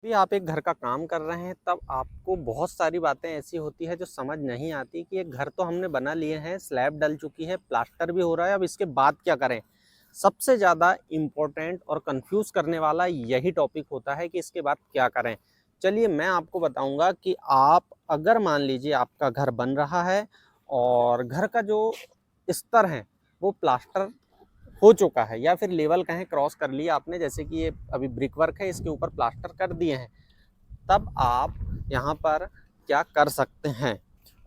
भी आप एक घर का काम कर रहे हैं तब आपको बहुत सारी बातें ऐसी होती है जो समझ नहीं आती कि एक घर तो हमने बना लिए हैं, स्लैब डल चुकी है, प्लास्टर भी हो रहा है, अब इसके बाद क्या करें। सबसे ज़्यादा इम्पोर्टेंट और कंफ्यूज करने वाला यही टॉपिक होता है कि इसके बाद क्या करें। चलिए मैं आपको बताऊंगा कि आप अगर मान लीजिए आपका घर बन रहा है और घर का जो स्तर है वो प्लास्टर हो चुका है या फिर लेवल कहें क्रॉस कर लिया आपने, जैसे कि ये अभी ब्रिक वर्क है, इसके ऊपर प्लास्टर कर दिए हैं, तब आप यहाँ पर क्या कर सकते हैं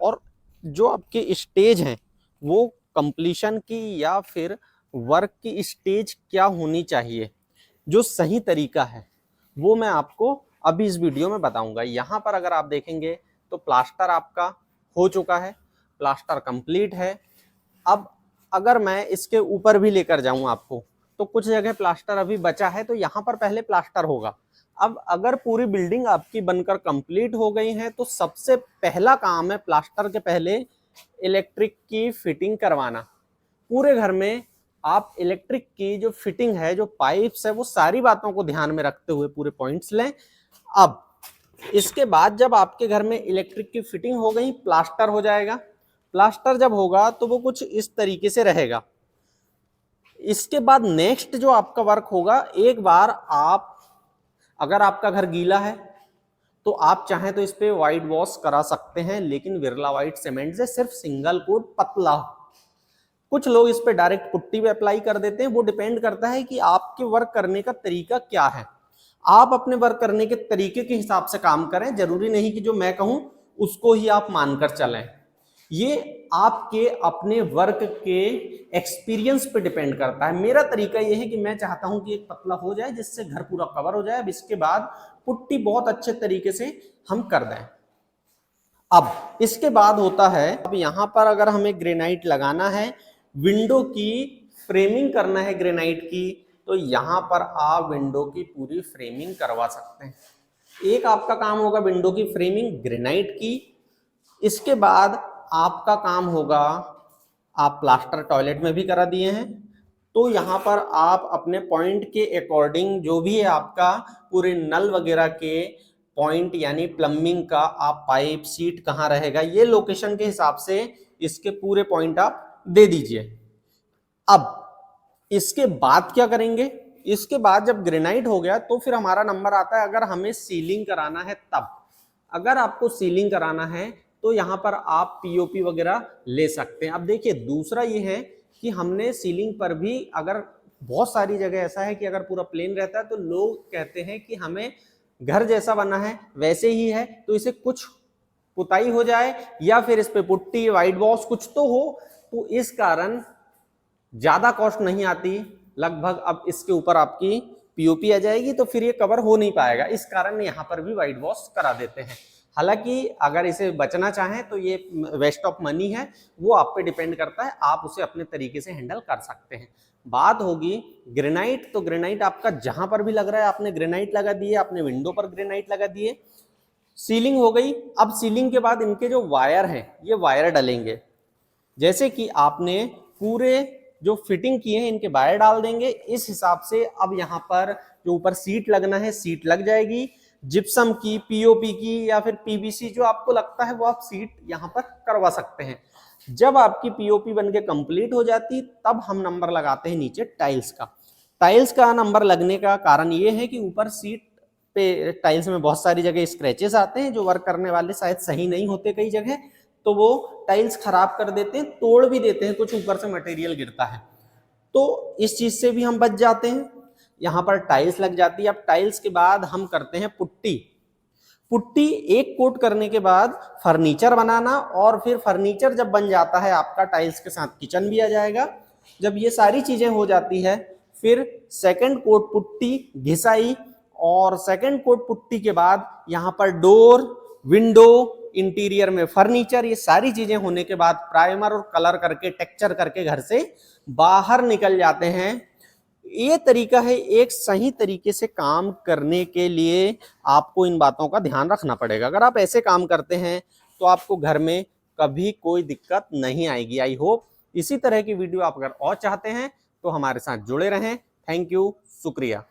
और जो आपकी स्टेज हैं वो कंप्लीशन की या फिर वर्क की स्टेज क्या होनी चाहिए, जो सही तरीका है वो मैं आपको अभी इस वीडियो में बताऊंगा। यहाँ पर अगर आप देखेंगे तो प्लास्टर आपका हो चुका है, प्लास्टर कंप्लीट है। अब अगर मैं इसके ऊपर भी लेकर जाऊं आपको तो कुछ जगह प्लास्टर अभी बचा है, तो यहाँ पर पहले प्लास्टर होगा। अब अगर पूरी बिल्डिंग आपकी बनकर कंप्लीट हो गई है तो सबसे पहला काम है प्लास्टर के पहले इलेक्ट्रिक की फिटिंग करवाना। पूरे घर में आप इलेक्ट्रिक की जो फिटिंग है, जो पाइप्स है, वो सारी बातों को ध्यान में रखते हुए पूरे पॉइंट्स लें। अब इसके बाद जब आपके घर में इलेक्ट्रिक की फिटिंग हो गई, प्लास्टर हो जाएगा। प्लास्टर जब होगा तो वो कुछ इस तरीके से रहेगा। इसके बाद नेक्स्ट जो आपका वर्क होगा, एक बार आप अगर आपका घर गीला है तो आप चाहें तो इस पे व्हाइट वॉश करा सकते हैं, लेकिन बिरला व्हाइट सीमेंट से सिर्फ सिंगल कोट पतला। कुछ लोग इस पे डायरेक्ट पुट्टी पे अप्लाई कर देते हैं, वो डिपेंड करता है कि आपके वर्क करने का तरीका क्या है। आप अपने वर्क करने के तरीके के हिसाब से काम करें, जरूरी नहीं कि जो मैं कहूं उसको ही आप मानकर चलें। ये आपके अपने वर्क के एक्सपीरियंस पे डिपेंड करता है। मेरा तरीका ये है कि मैं चाहता हूं कि एक पतला हो जाए जिससे घर पूरा कवर हो जाए। अब इसके बाद पुट्टी बहुत अच्छे तरीके से हम कर दें। अब इसके बाद होता है, अब यहां पर अगर हमें ग्रेनाइट लगाना है, विंडो की फ्रेमिंग करना है ग्रेनाइट की, तो यहां पर आप विंडो की पूरी फ्रेमिंग करवा सकते हैं। एक आपका काम होगा विंडो की फ्रेमिंग ग्रेनाइट की। इसके बाद आपका काम होगा, आप प्लास्टर टॉयलेट में भी करा दिए हैं, तो यहाँ पर आप अपने पॉइंट के अकॉर्डिंग जो भी है आपका पूरे नल वगैरह के पॉइंट यानी प्लम्बिंग का आप पाइप सीट कहाँ रहेगा, ये लोकेशन के हिसाब से इसके पूरे पॉइंट आप दे दीजिए। अब इसके बाद क्या करेंगे, इसके बाद जब ग्रेनाइट हो गया तो फिर हमारा नंबर आता है अगर हमें सीलिंग कराना है तब। अगर आपको सीलिंग कराना है तो यहाँ पर आप पीओपी वगैरह ले सकते हैं। अब देखिए दूसरा ये है कि हमने सीलिंग पर भी, अगर बहुत सारी जगह ऐसा है कि अगर पूरा प्लेन रहता है तो लोग कहते हैं कि हमें घर जैसा बना है वैसे ही है, तो इसे कुछ पुताई हो जाए या फिर इस पे पुट्टी व्हाइट वॉश कुछ तो हो, तो इस कारण ज्यादा कॉस्ट नहीं आती, लगभग अब इसके ऊपर आपकी पीओपी आ जाएगी तो फिर ये कवर हो नहीं पाएगा। इस कारण यहाँ पर भी व्हाइट वॉश करा देते हैं। हालांकि अगर इसे बचना चाहें तो ये वेस्ट ऑफ मनी है, वो आप पे डिपेंड करता है, आप उसे अपने तरीके से हैंडल कर सकते हैं। बात होगी ग्रेनाइट, तो ग्रेनाइट आपका जहां पर भी लग रहा है आपने ग्रेनाइट लगा दिए, आपने विंडो पर ग्रेनाइट लगा दिए, सीलिंग हो गई। अब सीलिंग के बाद इनके जो वायर हैं ये वायर डलेंगे। जैसे कि आपने पूरे जो फिटिंग किए हैं इनके वायर डाल देंगे, इस हिसाब से अब यहाँ पर जो ऊपर सीट लगना है सीट लग जाएगी, जिप्सम की, पीओपी की या फिर पीवीसी जो आपको लगता है वो आप सीट यहाँ पर करवा सकते हैं। जब आपकी पीओपी बनके कंप्लीट हो जाती तब हम नंबर लगाते हैं नीचे टाइल्स का। टाइल्स का नंबर लगने का कारण ये है कि ऊपर सीट पे टाइल्स में बहुत सारी जगह स्क्रैचेस आते हैं, जो वर्क करने वाले शायद सही नहीं होते कई जगह, तो वो टाइल्स खराब कर देते हैं, तोड़ भी देते हैं, कुछ ऊपर से मटेरियल गिरता है, तो इस चीज से भी हम बच जाते हैं। यहाँ पर टाइल्स लग जाती है। अब टाइल्स के बाद हम करते हैं पुट्टी। पुट्टी एक कोट करने के बाद फर्नीचर बनाना, और फिर फर्नीचर जब बन जाता है आपका टाइल्स के साथ किचन भी आ जाएगा। जब ये सारी चीजें हो जाती है फिर सेकंड कोट पुट्टी घिसाई, और सेकंड कोट पुट्टी के बाद यहाँ पर डोर, विंडो, इंटीरियर में फर्नीचर, ये सारी चीजें होने के बाद प्राइमर और कलर करके टेक्सचर करके घर से बाहर निकल जाते हैं। ये तरीका है एक सही तरीके से काम करने के लिए। आपको इन बातों का ध्यान रखना पड़ेगा। अगर आप ऐसे काम करते हैं तो आपको घर में कभी कोई दिक्कत नहीं आएगी। आई होप इसी तरह की वीडियो आप अगर और चाहते हैं तो हमारे साथ जुड़े रहें। थैंक यू, शुक्रिया।